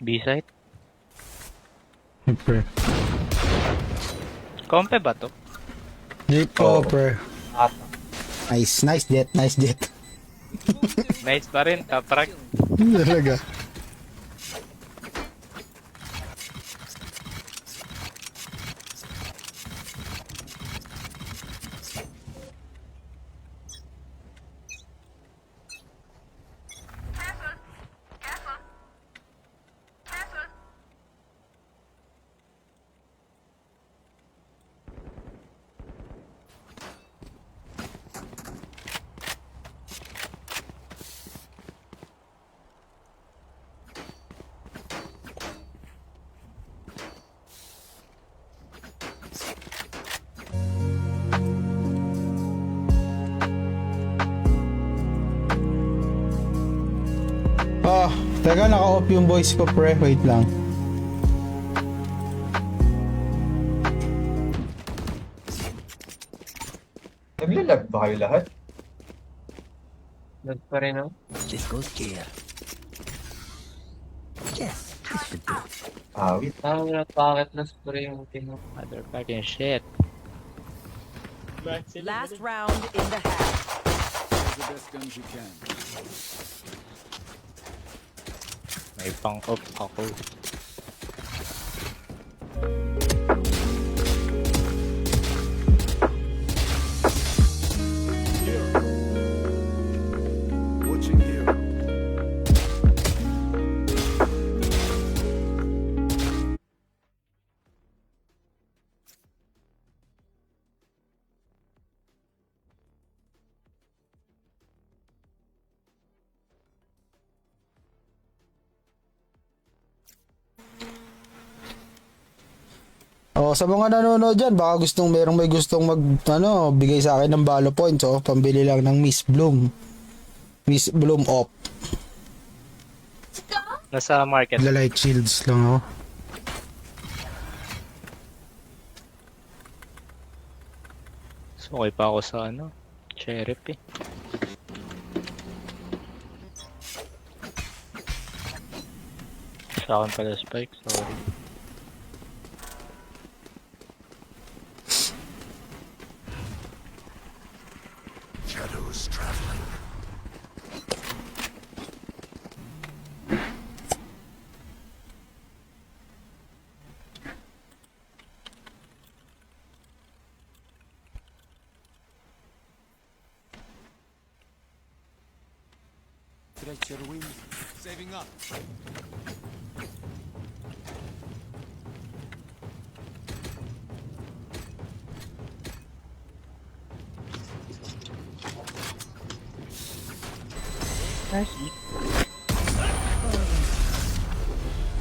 B-side. Pre. Kompe ba to? Jeep ko, pre. Ata. Nice, nice jet, nice jet. Nice pa rin, kaprak. Talaga. Oh, teka, naka-off yung voice ko, pre. Wait lang. Naglalag ba kayo lahat? Lag pa rin ako. This goes here. Yes, this should do. Awit. Tama na, bakit na spray yung tino? Motherfucking shit. Last round in the half. The best guns you can. May pang-off ako. Here. Watching here. Oh, sa mga nanonood dyan, baka may gustong bigay sa akin ng Balo points, oh, pambili lang ng Miss Bloom. Miss Bloom off. Nasa market. Light shields lang ako. So, okay pa ako sa Cherep eh. Sa akin pala spike, sorry. Shadows traveling. Stretch your wings. Saving up.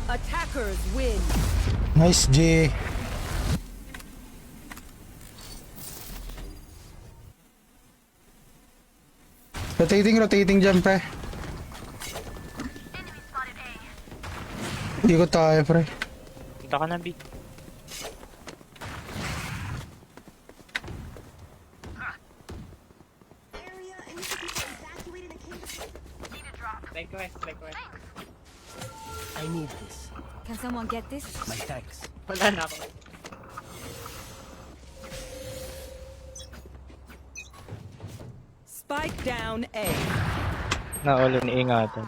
Attackers win. Nice, G. Rotating dyan, pre. Ikot tayo, pre. Punta ka na, B. I need this. Can someone get this? My thanks. Wala na ako. Spike down A. Naulo ni ingatan.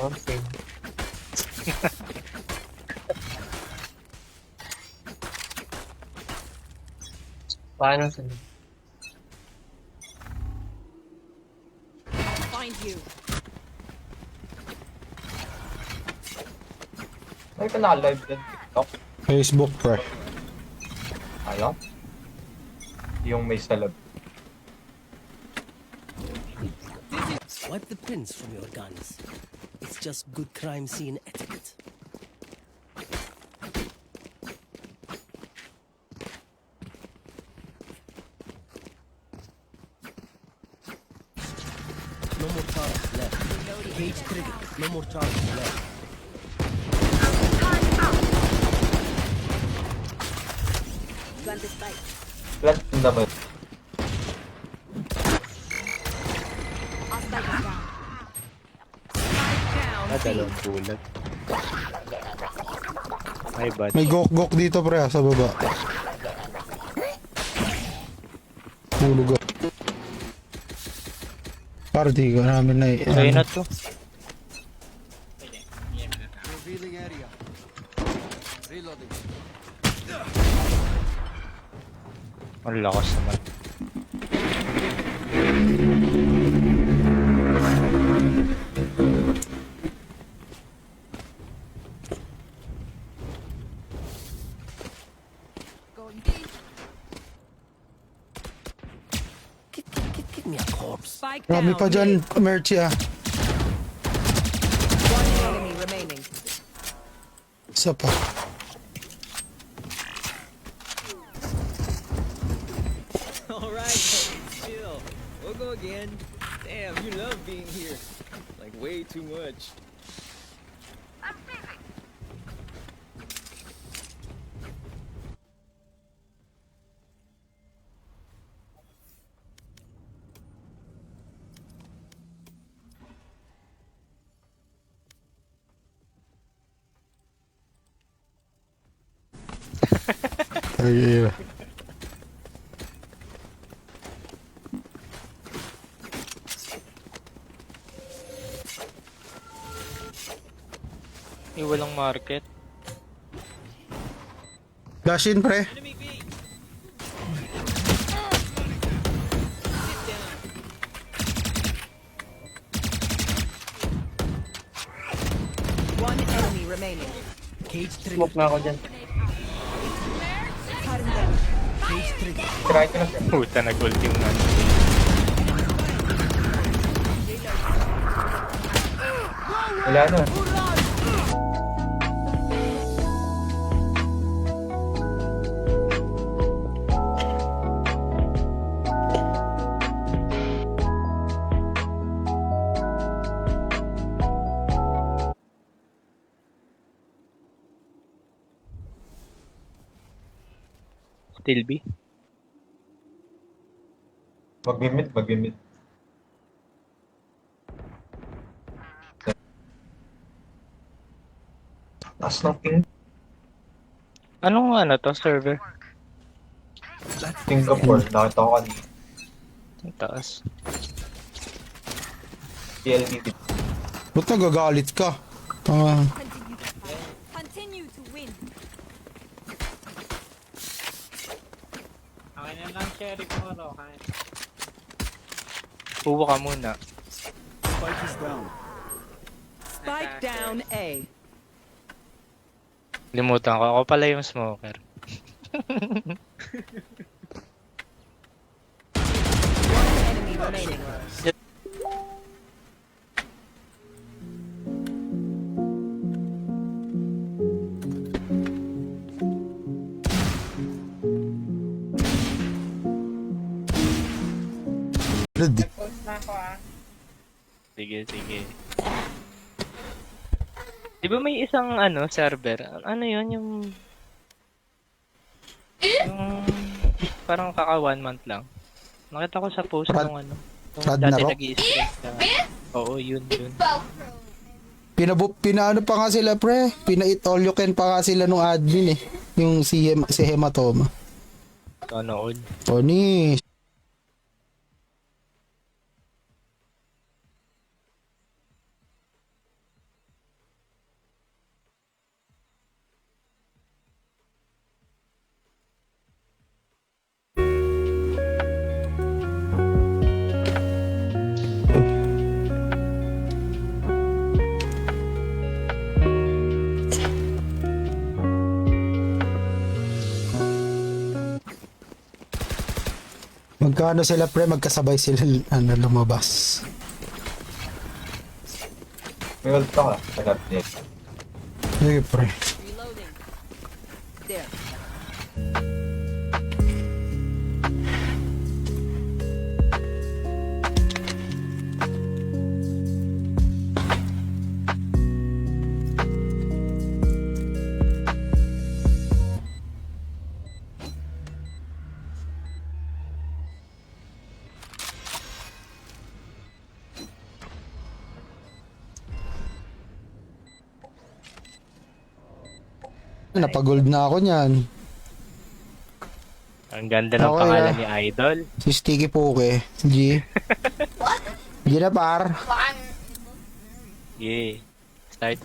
Okay. Paano sa Find you. May ka naka-live din TikTok. Facebook, pre. Alam? Yung may salab. Wipe the pins from your guns. It's just good crime scene etiquette. No more charges left. Cage trigger. No more charges left. Plant the spike. Plant naman. I'll spike it down. Spike down. Dalawang bulag. Ay, bad. May gok-gok dito pre sa baba. Hulog ako. Party ko namin na Try na to. Revealing area. Reloading. Ang lakas naman. Going deep. Give me a corpse. Spike down. Marami pa dyan, mid. Merchie ah. One enemy remaining. Isa pa. Alright, chill. We'll go again. Damn, you love being here. Like, way too much. Ay, Walang market. Gashin pre. Enemy B. One enemy remaining. Cage trigger. Smoke na ako dyan. Cage trigger. Try ko na siya. Puta, nag-ultim na. Wala na. Still B. Mag-mid. Taas ng ping. Anong ano to, server? Singapore. Nakita ko kanina. Ang taas. PLDT. Ba't nagagalit ka? Ah, Continue to win. Okay na lang, cherry ko ro. Uwa ka muna. Spike is down. Spike down A. Limutan ko. Ako pala yung smoker. One enemy remaining. ready. Sige. Di ba may isang ano, server? Ano yun? Yung parang kaka 1 month lang. Nakita ko sa post Rad- ng ano. Yung Rad dati na rock? nag-i-stream ka. Oo, yun. Pinaano pa nga sila pre? Pina-eat all you can pa nga sila nung admin eh. Yung si Hematoma. Nanood. Tony. Magkano sila pre? Magkasabay sila lumabas. May ult ka. Agad din. Sige pre. Reloading. There. Napagold na ako niyan. Ang ganda ng Okay, pangalan ah. ni Idol. Si Sticky Poke. G. G na par. Yeah. Start.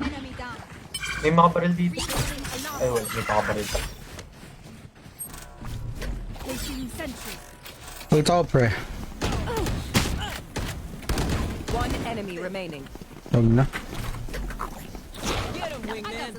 Enemy down. May mga baril dito. Ay, wala. May mga baril pa. Placing sentry. Ult ako, pre. One enemy remaining. Huwag na. Get him, wingman.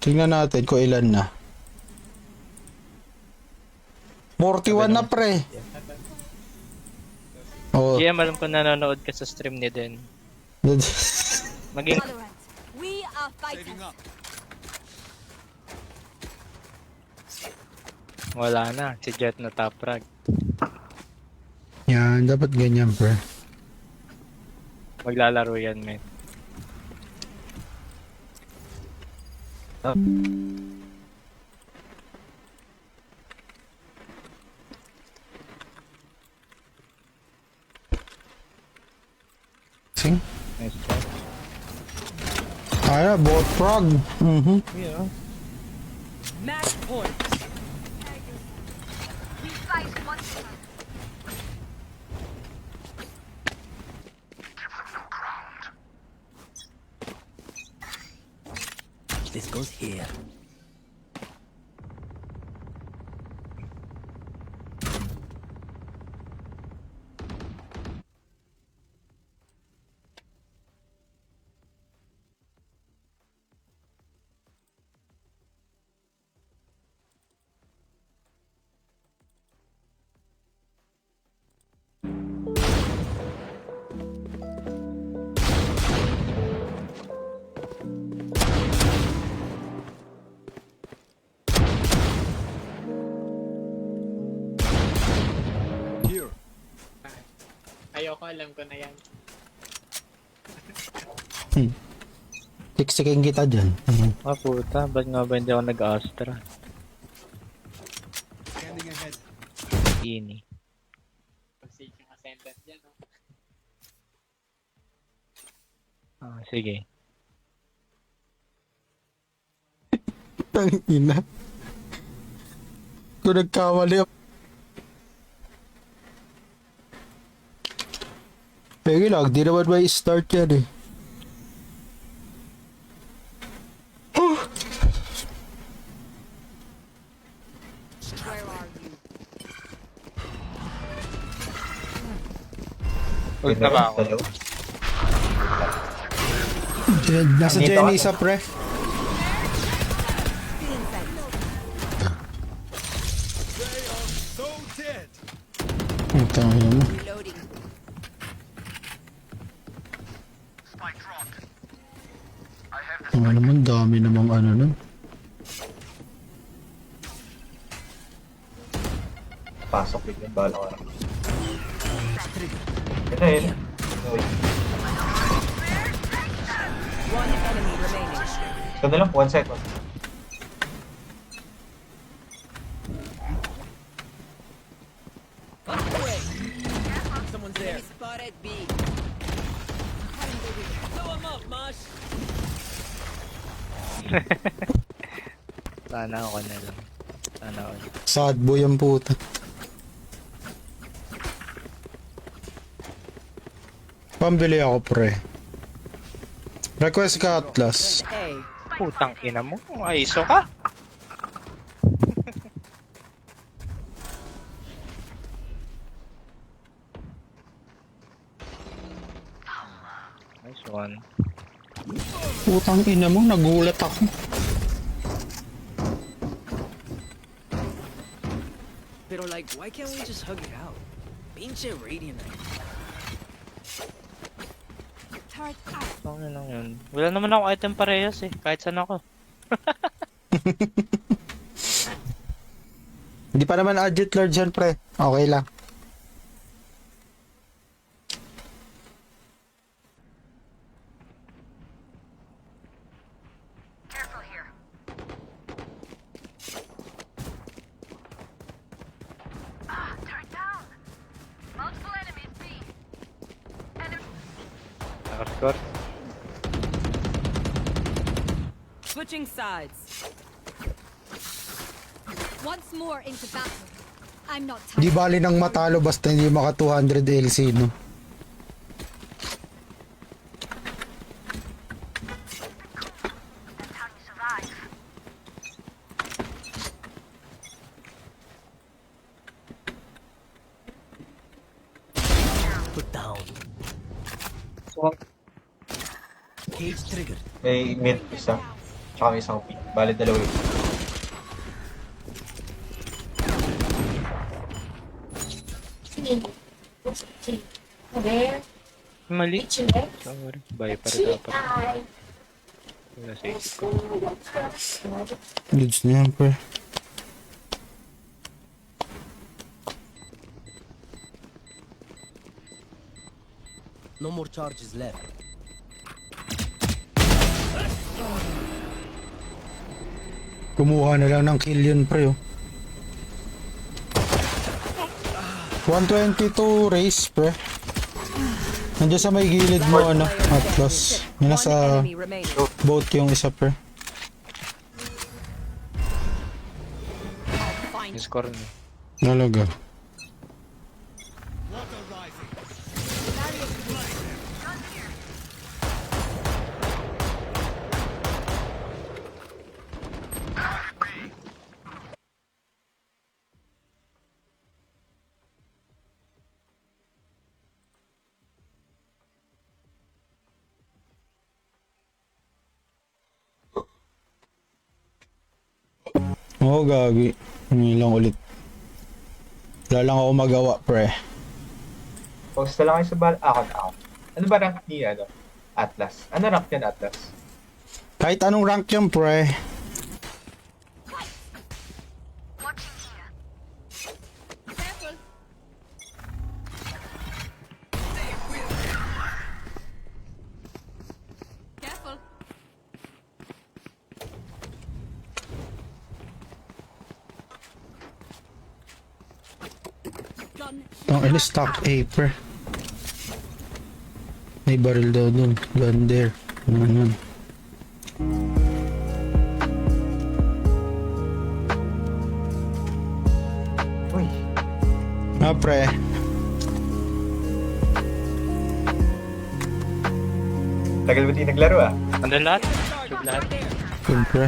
Tingnan natin kung ilan na. 41 na, pre. Oh. GM, alam ko nanonood ka sa stream ni Den. Maging Valorant. We are fighters. Saving up. wala na. Si Jet na top frag. Yan, dapat ganyan, pre. Maglalaro yan, men. Sing. Nice try. Ay, bot frog. Yeah. Match point. This goes here. Here. Ayoko, alam ko na yan. Tiksikin kita dyan. Ah, puta. Ba't nga ba hindi ako nag-Astra? Scanning ahead. Ini. Proceed yung ascendant dyan, no? Ah, sige. Tang ina. Kung nagkamali ako. Pegi lang, di naman may start yan eh. Where are you? Ult na ba ako? Dalawa. Nasa Andito Jenny ka. sa pre. So dead. Ang tangin mo. Reloading. Ano naman, dami namang ano nun. Pasok biglang bala ko. Ito yun. Wait. One enemy remaining. Ito na lang, 1 second. Someone's there. Spotted B. Blow him up, Mosh. Sana ako na lang. Sana ako. Sad boy ang puta. Pambili ako pre. Request ka Atlas. A. Putang ina mo. Ay, iso ka. Nice one. Putang ina mo, nagulat ako. Pero like, why can't we just hug it out? Pinche Radiant. Turret out. Okay lang yun. Wala naman ako item parehas eh. Kahit saan ako. Hindi pa naman adjut lord yan, pre. Okay lang. Nakarecord. Switching sides. Once more into battle. I'm not Di tired. bali nang matalo basta hindi maka 200 LC, no? Put down. So, Cage triggered. May mid isa. Tsaka may isang peak. Bali, dalawa yun. Mali. Sorry. Viper dapat. Nasa isip ko. Goods na yan, pre. No more charges left. Kumuha na lang ng kill yun, pre, oh. 122 race, pre. Nandiyan sa may gilid mo, ano, Atlas. Yun One nasa enemy remaining. boat yung isa, pre. Yung score niya. Talaga. Oo, gagi. Hindi lang ulit. Wala lang ako magawa, pre. Post na lang kayo sa ako. Ano ba rank ni ano? Atlas? Ano rank yan, Atlas? Kahit anong rank yan, pre. Careful. Careful. Gun. Ang stock A, pre. May barrel daw dun. Gun there. Ano yun? Uy, Ah, pre. tagal ba di naglaro ah? Andun lahat? Shoot lahat. Yun, pre.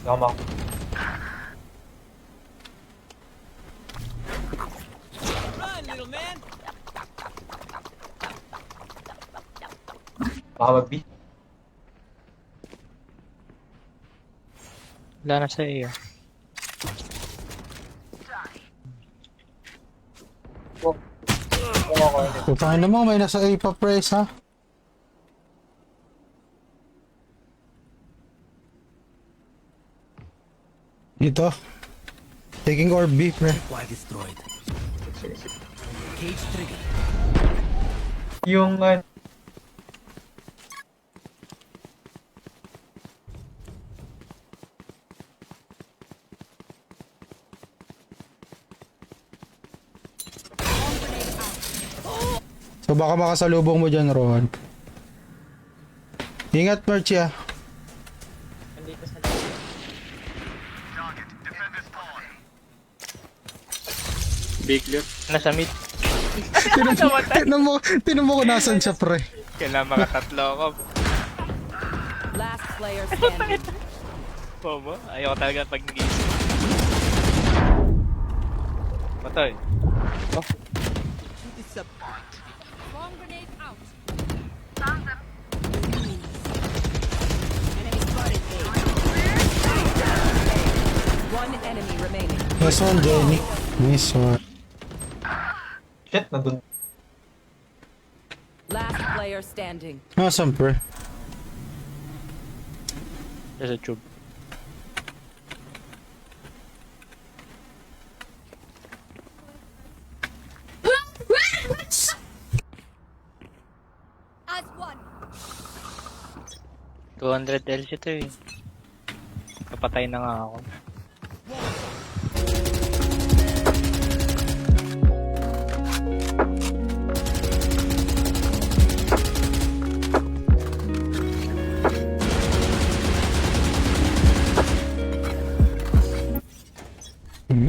Nakama. Run, little man! Baka mag-B. Wala na sa iyo. Putangin naman, may nasa A pa, pre, ha? Ito. Taking orb B, pre. Why destroyed? Sige, sige. Cage triggered. Yung So baka makasalubong mo dyan, Rohan. Ingat, Marchi, ah. Nandito sa Big loot. Nasa mid. Tinan mo kung nasan siya, pre. Kailangan makatatlo ako. Last player standing. Bobo. Ayoko talaga pag nag-iisip. Patay. Oh. Bomb grenade out. Enemy spotted A. One enemy remaining. Nice one, Jenny. Nice one. shit, nandun. Last player standing. Nasan, pre? There's a tube. 200 LC to eh. Napatay na nga ako.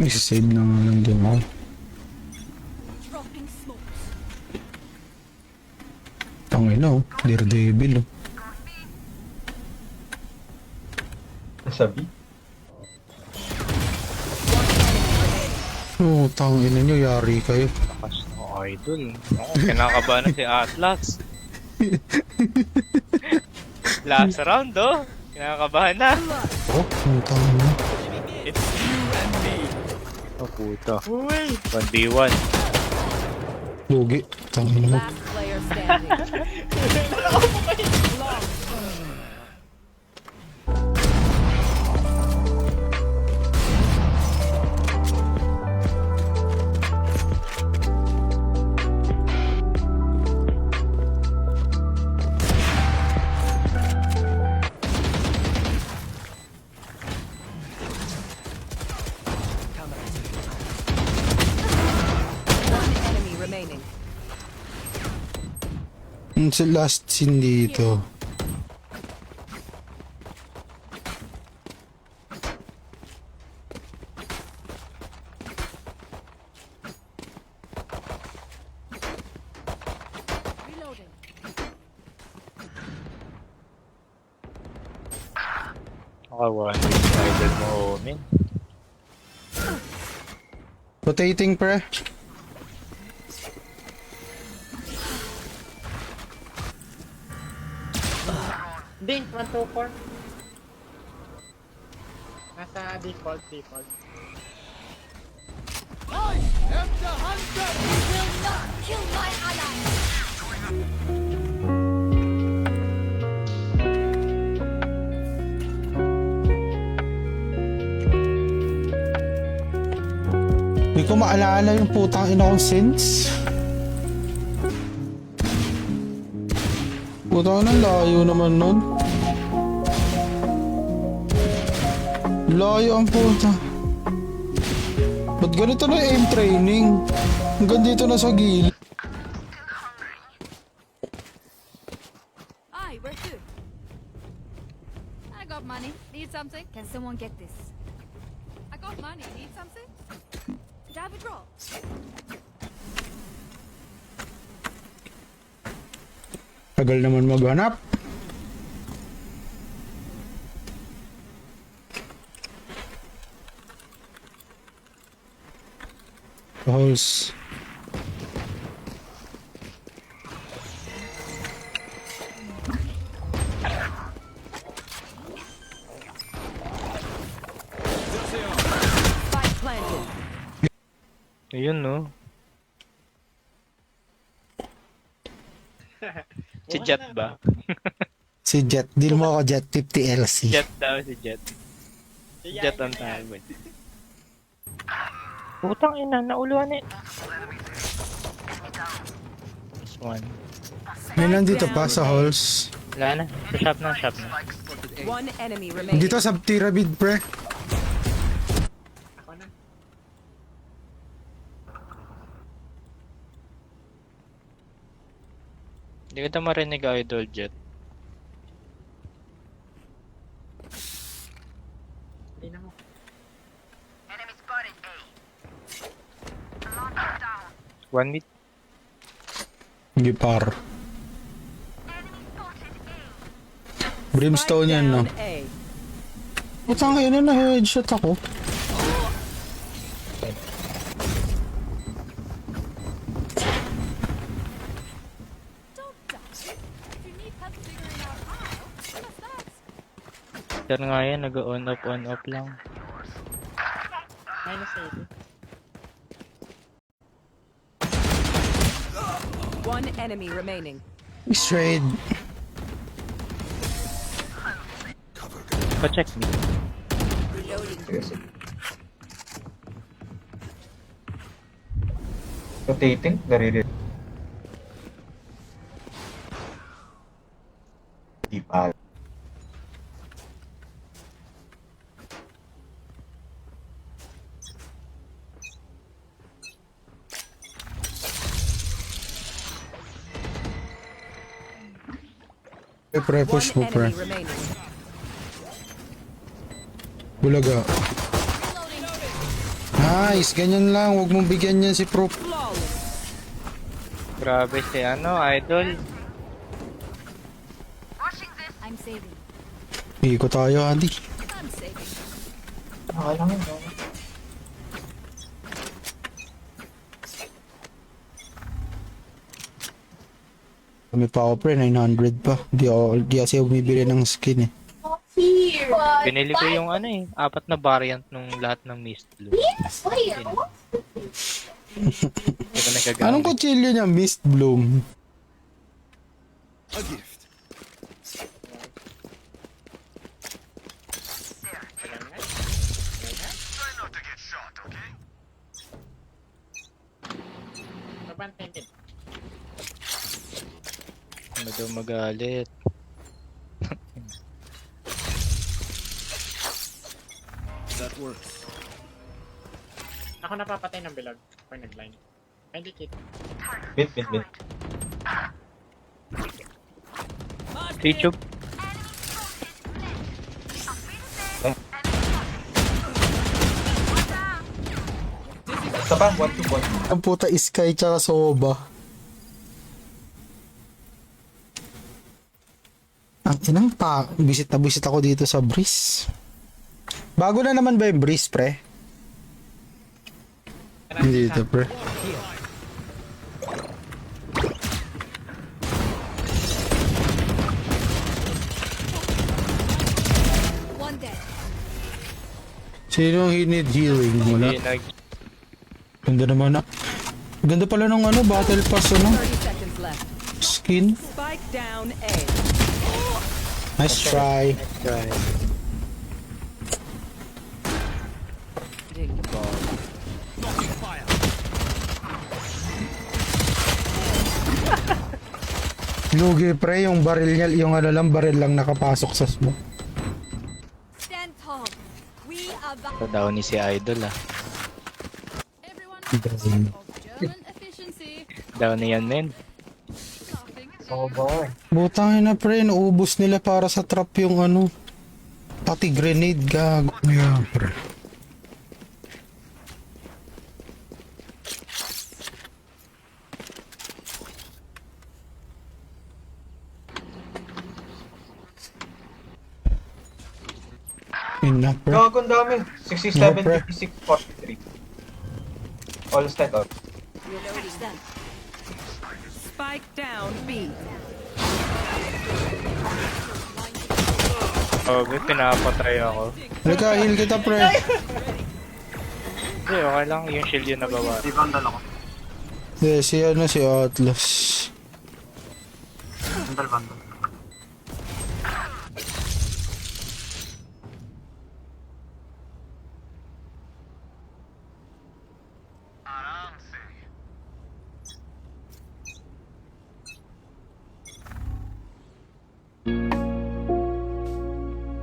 Isa-save na nga lang din ako. Dropping smokes. Tangina oh. Daredevil oh. Nasabi? Oh, tangina nyo. Yari kayo. Lakas ng idol. Oo, kinakabahan na si Atlas. Last round oh. Kinakabahan na. Oh, tangina. It's you and me. Oh puta. 1v1. Lugi. Tangina mo. Last player standing. One enemy remaining. Sa last scene dito. Reloading. Naka 1v mo, men. Rotating pre. Ding, 124. Nasa default. I am the hunter! Will not kill my ally. Hindi ko maalala yung putang ina kong sense. Putang ina, layo naman nun. Layo ang puta. Ba't ganito na aim training? Hanggang dito na sa gilid. Aye, where to? I got money. Need something? Can someone get this? I got money. Need something? Did I have a drop? Tagal naman maghanap. Holes. Spike planted. Ayun no. Si Jet ba? Si Jet. Deal mo ako Jet 50 LC. Jet daw si Jet. Jet ang tawag. Putang ina, nauluan eh. This one. May nandito pa sa halls. Wala na. Sa shop na. One enemy remaining. Dito sa Tirabid pre. Ako na. Hindi kita marinig idol Jet. Hindi na mo. One mid. Hindi par. Brimstone yan no. Down A. Putang ina na headshot ako. Don't die. If you need help figuring out how, just ask. Sir nga yan, nag-on off lang. Minus 80. One enemy remaining. Straight. Pa-check me. Sige, sige. Rotating? Naririnig. Di pa. Sige, pre, One push mo, pre. enemy remaining. Bulaga. Nice, ganyan lang. Huwag mong bigyan yan si Pro. Flawless. Grabe si ano, idol. I'm saving. Iko tayo, Andy. I'm saving. Okay lang yun. Kami pa ako, pre. 900 pa. Di kasi bumibili ng skin eh. Binili ko yung ano eh, 4 na variant nung lahat ng Mist Blue. Hindi ko nagagamit. Anong kutsilyo niya? Mist Bloom. A gift. Babantay din. Ano daw magalit. That works. Ako napapatay ng bilog pag nag-line. Ay, di kit. Mid. YouTube. Isa pa, 1-2-1. Ang puta, Sky tsaka Soba. Ang inang pa, visit ako dito sa Breeze. Bago na naman ba yung Breeze, pre? Hindi dito, pre. One dead. Sino need healing? Wala. Hindi nag... Ganda naman na. Ganda pala nung ano, battle pass, ano? 30 seconds left. Skin. Spike down A. Nice try. Try. Lugi, pre, yung baril niya, yung ano lang, baril lang nakapasok sa smoke. Stand tall. We are the Ito daw ni si idol ah. everyone of German efficiency. Daw ni yan men. Nothing. Butangin na, pre, naubos nila para sa trap yung ano. Pati grenade, gago. Yeah, pre. Yun na, pre. Gago, ang dami. 67, Yeah, pre. 56, 43. All stand up. Reloading them. Spike down B. Oh, may pinapatry ako. Halika, heal kita, pre. Hindi, okay lang. Yung shield yun nabawa. Yeah, si ano, si Atlas.